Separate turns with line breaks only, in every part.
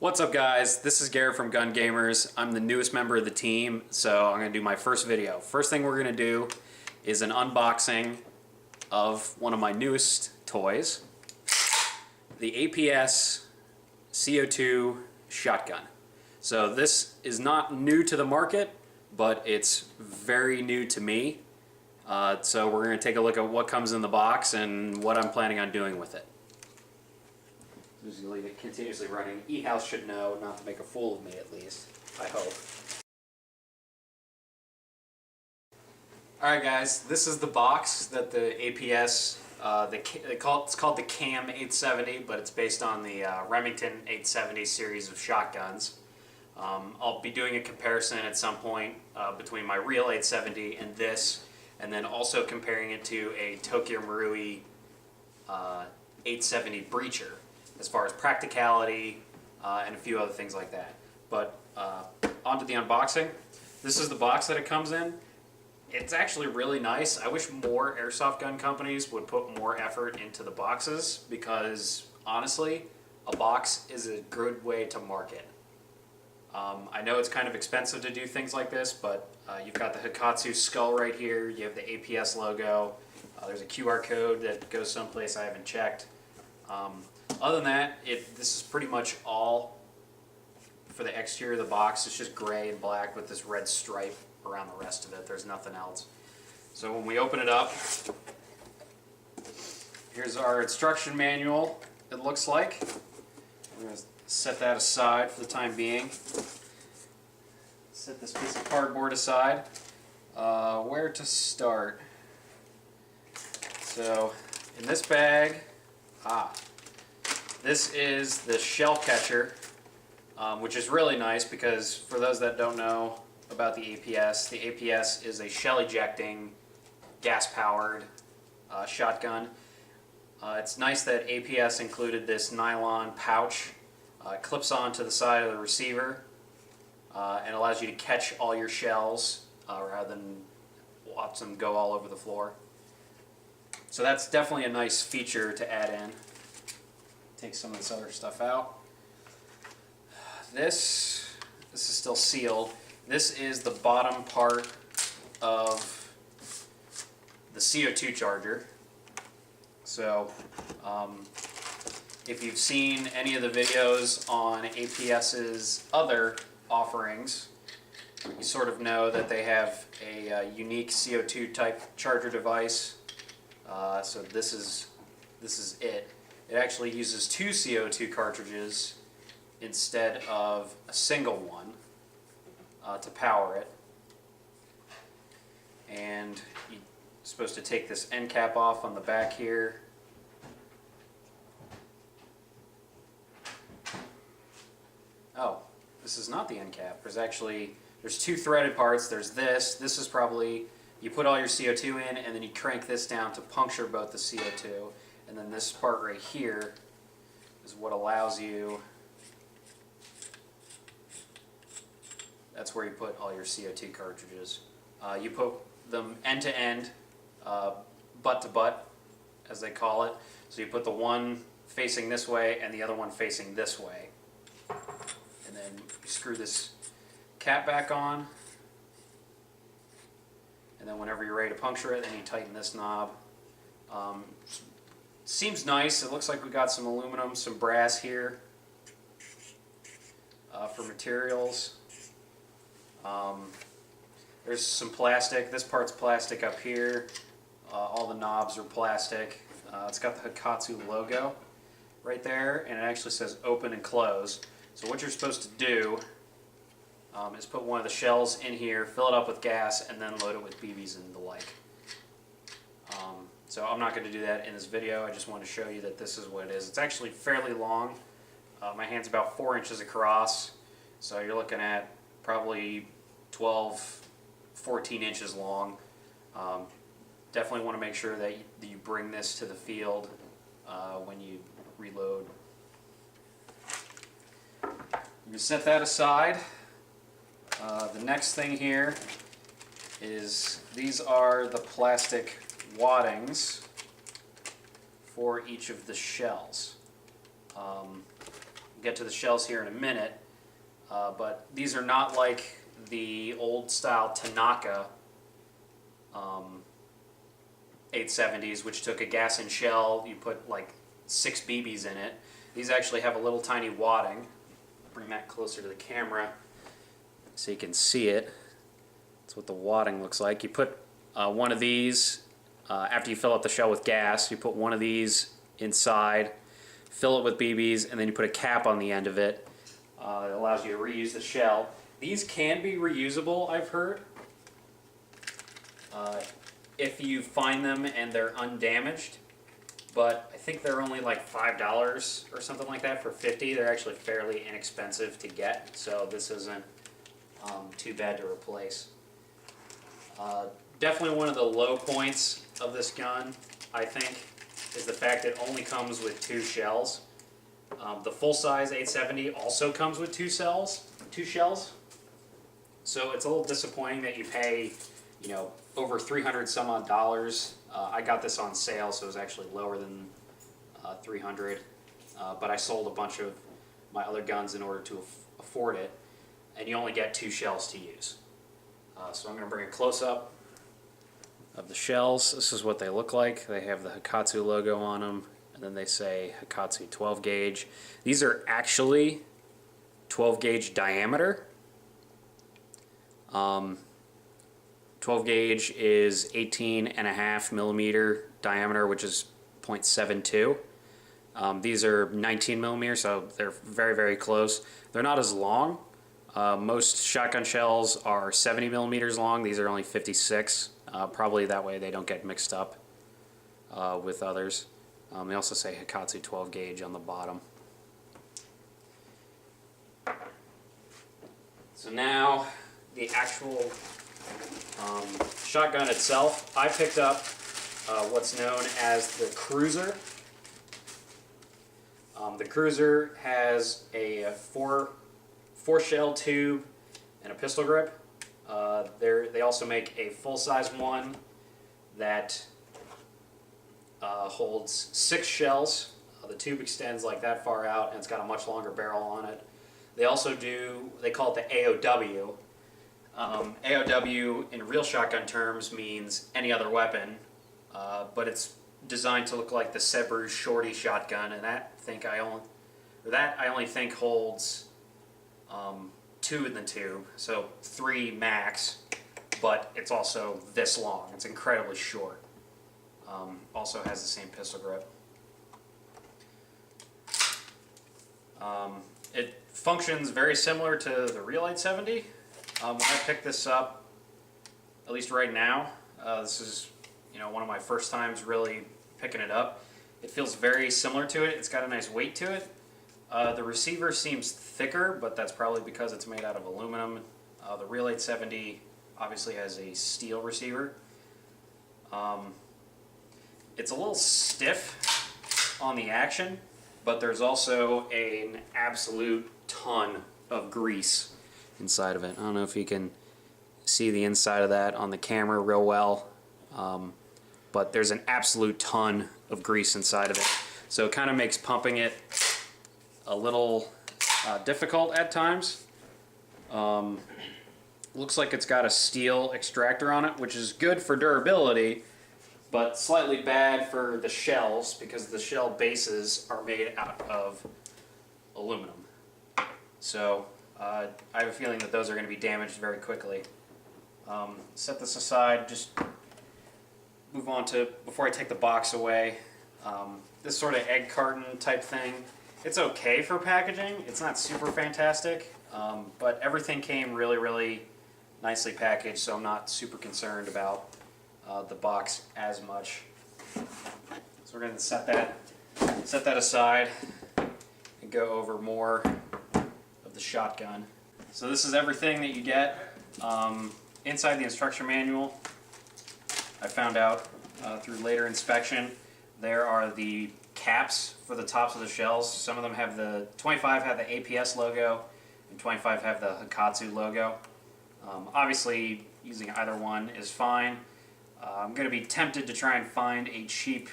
What's up guys, this is Garrett from Gun Gamers. I'm the newest member of the team, so I'm going to do my first video. First thing we're going to do is an unboxing of one of my newest toys, the APS CO2 shotgun. So this is not new to the market, but it's very new to me. So we're going to take a look at what comes in the box and what I'm planning on doing with it. Just leave it continuously running. E-House should know not to make a fool of me, at least. I hope. Alright guys, this is the box that the APS, it's called the CAM 870, but it's based on the Remington 870 series of shotguns. I'll be doing a comparison at some point between my real 870 and this, and then also comparing it to a Tokyo Marui 870 breacher, as far as practicality and a few other things like that. But on to the unboxing. This is the box that it comes in. It's actually really nice. I wish more airsoft gun companies would put more effort into the boxes, because honestly, a box is a good way to market. I know it's kind of expensive to do things like this, but you've got the Hikatsu skull right here, you have the APS logo, there's a QR code that goes someplace I haven't checked. Other than that, this is pretty much all for the exterior of the box. It's just gray and black with this red stripe around the rest of it. There's nothing else. So when we open it up, here's our instruction manual, it looks like. I'm going to set that aside for the time being. Set this piece of cardboard aside. Where to start? So in this bag, this is the shell catcher, which is really nice because for those that don't know about the APS is a shell ejecting, gas-powered shotgun. It's nice that APS included this nylon pouch. It clips onto the side of the receiver and allows you to catch all your shells rather than watch them go all over the floor. So that's definitely a nice feature to add in. Take some of this other stuff out. This is still sealed. This is the bottom part of the CO2 charger. So if you've seen any of the videos on APS's other offerings, you sort of know that they have a unique CO2 type charger device. So this is it. It actually uses two CO2 cartridges instead of a single one to power it. And you're supposed to take this end cap off on the back here. Oh, this is not the end cap. There's two threaded parts. There's this. This is probably, you put all your CO2 in and then you crank this down to puncture both the CO2. And then this part right here is what allows you, that's where you put all your CO2 cartridges. You put them end to end, butt to butt, as they call it. So you put the one facing this way and the other one facing this way. And then you screw this cap back on. And then whenever you're ready to puncture it, then you tighten this knob. Seems nice. It looks like we got some aluminum, some brass here for materials. There's some plastic. This part's plastic up here. All the knobs are plastic. It's got the Hikatsu logo right there, and it actually says open and close. So what you're supposed to do is put one of the shells in here, fill it up with gas, and then load it with BBs and the like. So I'm not going to do that in this video. I just want to show you that this is what it is. It's actually fairly long. My hand's about 4 inches across, so you're looking at probably 12, 14 inches long. Definitely want to make sure that you bring this to the field when you reload. You can set that aside. The next thing here is these are the plastic waddings for each of the shells. We'll get to the shells here in a minute, but these are not like the old style Tanaka 870s, which took a gas and shell. You put like 6 BBs in it. These actually have a little tiny wadding. Bring that closer to the camera so you can see it. That's what the wadding looks like. You put one of these, after you fill up the shell with gas, you put one of these inside, fill it with BBs, and then you put a cap on the end of it. It allows you to reuse the shell. These can be reusable, I've heard, if you find them and they're undamaged. But I think they're only like $5 or something like that for 50. They're actually fairly inexpensive to get, so this isn't too bad to replace. Definitely one of the low points of this gun, I think, is the fact it only comes with 2 shells. The full-size 870 also comes with 2 shells. So it's a little disappointing that you pay, you know, over 300 some odd dollars. I got this on sale, so it was actually lower than 300. But I sold a bunch of my other guns in order to afford it, and you only get 2 shells to use. So I'm going to bring a close-up of the shells. This is what they look like. They have the Hakatsu logo on them, and then they say Hakatsu 12 gauge. These are actually 12 gauge diameter. 12 gauge is 18.5 millimeter diameter, which is 0.72. These are 19 millimeters, so they're very, very close. They're not as long. Most shotgun shells are 70 millimeters long. These are only 56. Probably that way they don't get mixed up with others. They also say Hakatsu 12 gauge on the bottom. So now the actual shotgun itself. I picked up what's known as the Cruiser. The Cruiser has a 4 shell tube and a pistol grip. They also make a full-size one that holds 6 shells. The tube extends like that far out, and it's got a much longer barrel on it. They also do, they call it the AOW. AOW in real shotgun terms means any other weapon, but it's designed to look like the Sebru Shorty shotgun, and I only think holds 2 in the tube, so 3 max, but it's also this long. It's incredibly short. Also has the same pistol grip. It functions very similar to the real 870. When I picked this up, at least right now, this is one of my first times really picking it up. It feels very similar to it. It's got a nice weight to it. The receiver seems thicker, but that's probably because it's made out of aluminum. The real 870 obviously has a steel receiver. It's a little stiff on the action, but there's also an absolute ton of grease inside of it. I don't know if you can see the inside of that on the camera real well, but there's an absolute ton of grease inside of it. So it kind of makes pumping it a little difficult at times. Looks like it's got a steel extractor on it, which is good for durability, but slightly bad for the shells because the shell bases are made out of aluminum. So I have a feeling that those are going to be damaged very quickly. Set this aside, just move on to, before I take the box away, this sort of egg carton type thing. It's okay for packaging. It's not super fantastic, but everything came really, really nicely packaged, so I'm not super concerned about the box as much. So we're going to set that aside and go over more of the shotgun. So this is everything that you get inside the instruction manual. I found out through later inspection there are the caps for the tops of the shells. Some of them have the 25 have the APS logo and 25 have the Hakatsu logo. Obviously using either one is fine. I'm going to be tempted to try and find a cheap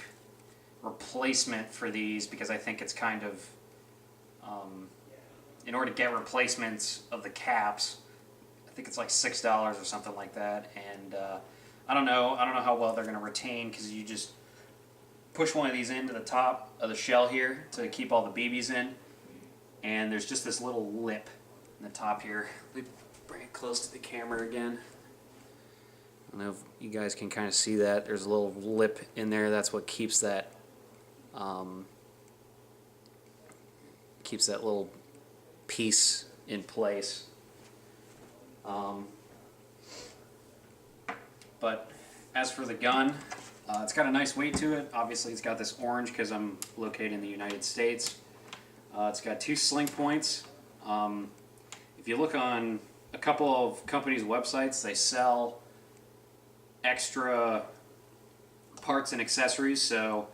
replacement for these because I think it's kind of in order to get replacements of the caps, I think it's like $6 or something like that. And I don't know how well they're going to retain, because you just push one of these into the top of the shell here to keep all the BBs in, and there's just this little lip in the top here. Let me bring it close to the camera again. I don't know if you guys can kind of see that. There's a little lip in there. That's what keeps that little piece in place. But as for the gun, it's got a nice weight to it. Obviously, it's got this orange because I'm located in the United States. It's got 2 sling points. If you look on a couple of companies' websites, they sell extra parts and accessories. So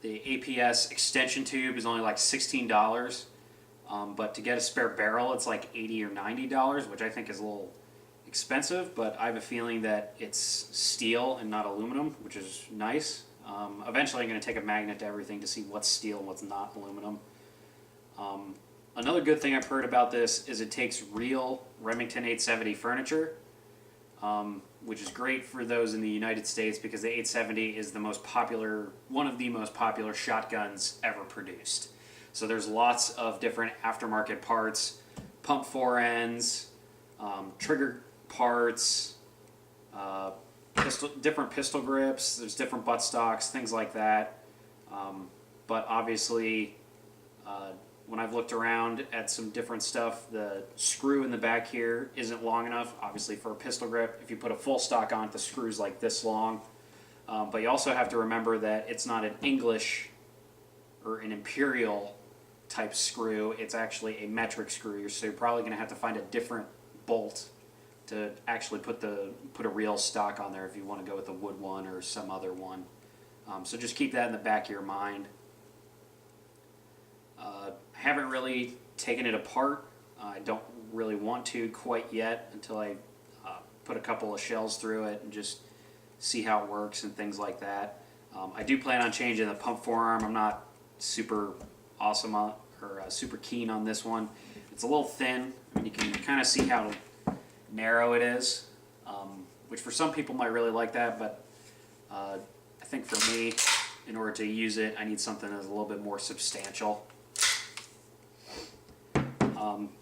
the APS extension tube is only like $16, but to get a spare barrel, it's like $80 or $90, which I think is a little expensive, but I have a feeling that it's steel and not aluminum, which is nice. Eventually I'm going to take a magnet to everything to see what's steel and what's not aluminum. Another good thing I've heard about this is it takes real Remington 870 furniture, which is great for those in the United States, because the 870 is one of the most popular shotguns ever produced. So there's lots of different aftermarket parts, pump forends, trigger parts, different pistol grips, there's different butt stocks, things like that. But obviously, when I've looked around at some different stuff, the screw in the back here isn't long enough, obviously, for a pistol grip. If you put a full stock on it, the screw's like this long. But you also have to remember that it's not an English or an imperial type screw, it's actually a metric screw, so you're probably going to have to find a different bolt to actually put a real stock on there if you want to go with a wood one or some other one. So just keep that in the back of your mind. I haven't really taken it apart. I don't really want to quite yet until I put a couple of shells through it and just see how it works and things like that. I do plan on changing the pump forearm. I'm not super awesome on, or super keen on this one. It's a little thin. I mean, you can kind of see how narrow it is, which for some people might really like that, but I think for me, in order to use it, I need something that's a little bit more substantial.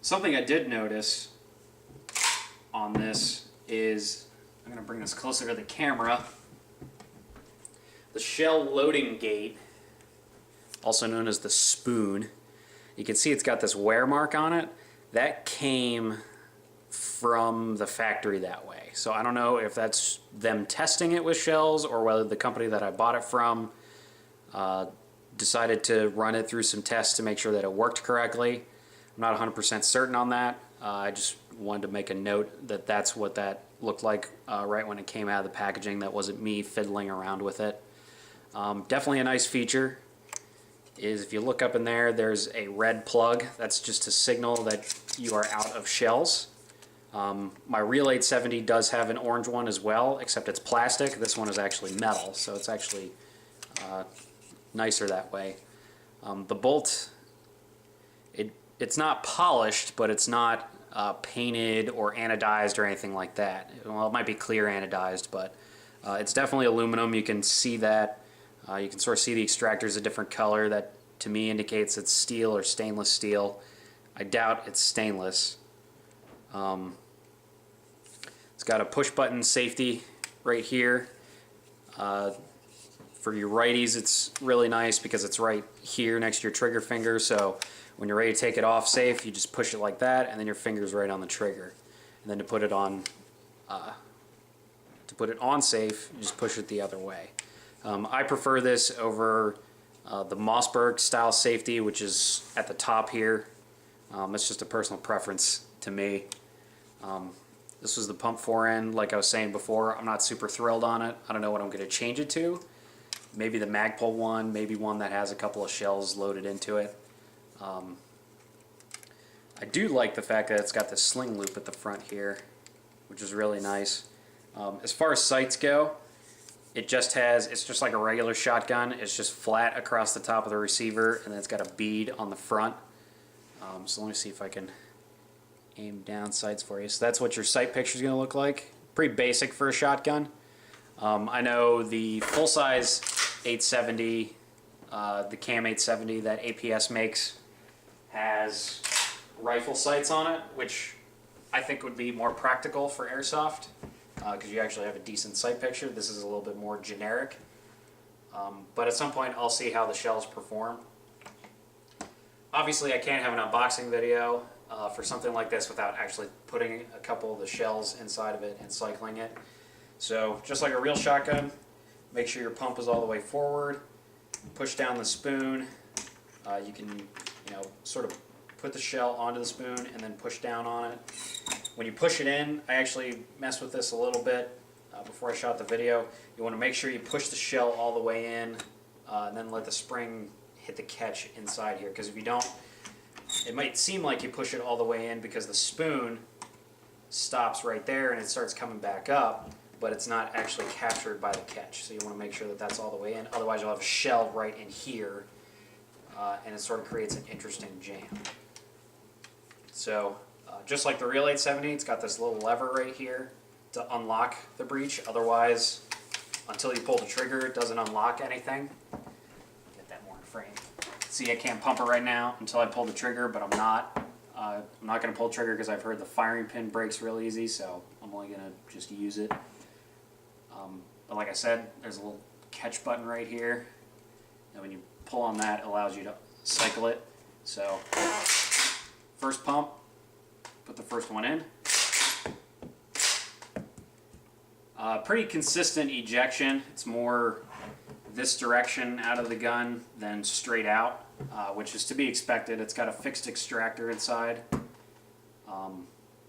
Something I did notice on this is, I'm going to bring this closer to the camera, the shell loading gate, also known as the spoon. You can see it's got this wear mark on it. That came from the factory that way. So I don't know if that's them testing it with shells or whether the company that I bought it from decided to run it through some tests to make sure that it worked correctly. I'm not 100% certain on that. I just wanted to make a note that that's what that looked like right when it came out of the packaging. That wasn't me fiddling around with it. Definitely a nice feature is if you look up in there, there's a red plug. That's just a signal that you are out of shells. My real 870 does have an orange one as well, except it's plastic. This one is actually metal, so it's actually nicer that way. The bolt, it's not polished, but it's not painted or anodized or anything like that. Well, it might be clear anodized, but it's definitely aluminum. You can see that. You can sort of see the extractor is a different color. That to me indicates it's steel or stainless steel. I doubt it's stainless. It's got a push button safety right here. For your righties, it's really nice because it's right here next to your trigger finger, so when you're ready to take it off safe, you just push it like that, and then your finger's right on the trigger. And then to put it on safe, you just push it the other way. I prefer this over the Mossberg style safety, which is at the top here. It's just a personal preference to me. This was the pump forend, like I was saying before. I'm not super thrilled on it. I don't know what I'm going to change it to. Maybe the Magpul one, maybe one that has a couple of shells loaded into it. I do like the fact that it's got this sling loop at the front here, which is really nice. As far as sights go, It's just like a regular shotgun. It's just flat across the top of the receiver, and then it's got a bead on the front. So let me see if I can aim down sights for you. So that's what your sight picture is going to look like. Pretty basic for a shotgun. I know the full-size 870, the CAM 870 that APS makes, has rifle sights on it, which I think would be more practical for airsoft, because you actually have a decent sight picture. This is a little bit more generic. But at some point I'll see how the shells perform. Obviously I can't have an unboxing video for something like this without actually putting a couple of the shells inside of it and cycling it. So just like a real shotgun, make sure your pump is all the way forward, push down the spoon. You can sort of put the shell onto the spoon and then push down on it. When you push it in, I actually messed with this a little bit before I shot the video. You want to make sure you push the shell all the way in and then let the spring hit the catch inside here, because if you don't, it might seem like you push it all the way in because the spoon stops right there and it starts coming back up, but it's not actually captured by the catch. So you want to make sure that that's all the way in. Otherwise you'll have a shell right in here and it sort of creates an interesting jam. So just like the real 870, it's got this little lever right here to unlock the breech. Otherwise, until you pull the trigger, it doesn't unlock anything. Get that more in frame. See, I can't pump it right now until I pull the trigger, but I'm not. I'm not going to pull the trigger because I've heard the firing pin breaks real easy, so I'm only going to just use it. But like I said, there's a little catch button right here, and when you pull on that, it allows you to cycle it. So first pump, put the first one in. Pretty consistent ejection. It's more this direction out of the gun than straight out, which is to be expected. It's got a fixed extractor inside,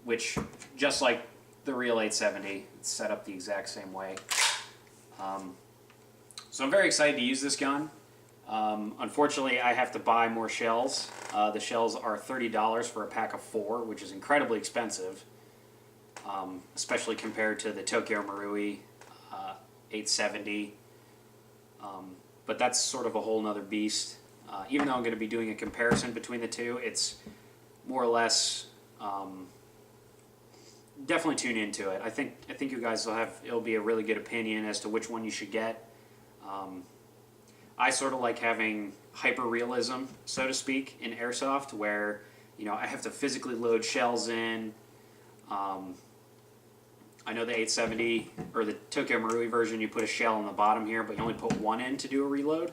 which, just like the real 870, it's set up the exact same way. So I'm very excited to use this gun. Unfortunately, I have to buy more shells. The shells are $30 for a pack of 4, which is incredibly expensive, especially compared to the Tokyo Marui 870. But that's sort of a whole nother beast. Even though I'm going to be doing a comparison between the two, it's more or less definitely tune into it. I think you guys it'll be a really good opinion as to which one you should get. I sort of like having hyper-realism, so to speak, in airsoft, where I have to physically load shells in. I know the 870 or the Tokyo Marui version, you put a shell on the bottom here, but you only put one in to do a reload.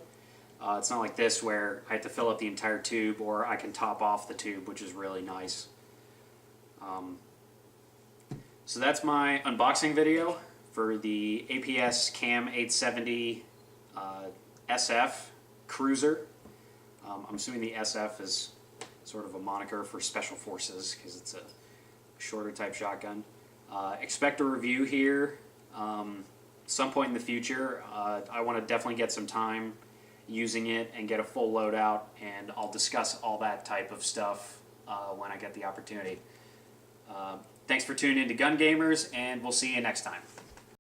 It's not like this where I have to fill up the entire tube, or I can top off the tube, which is really nice. So that's my unboxing video for the APS CAM 870 SF Cruiser. I'm assuming the SF is sort of a moniker for Special Forces because it's a shorter type shotgun. Expect a review here some point in the future. I want to definitely get some time using it and get a full loadout, and I'll discuss all that type of stuff when I get the opportunity. Thanks for tuning in to Gun Gamers, and we'll see you next time.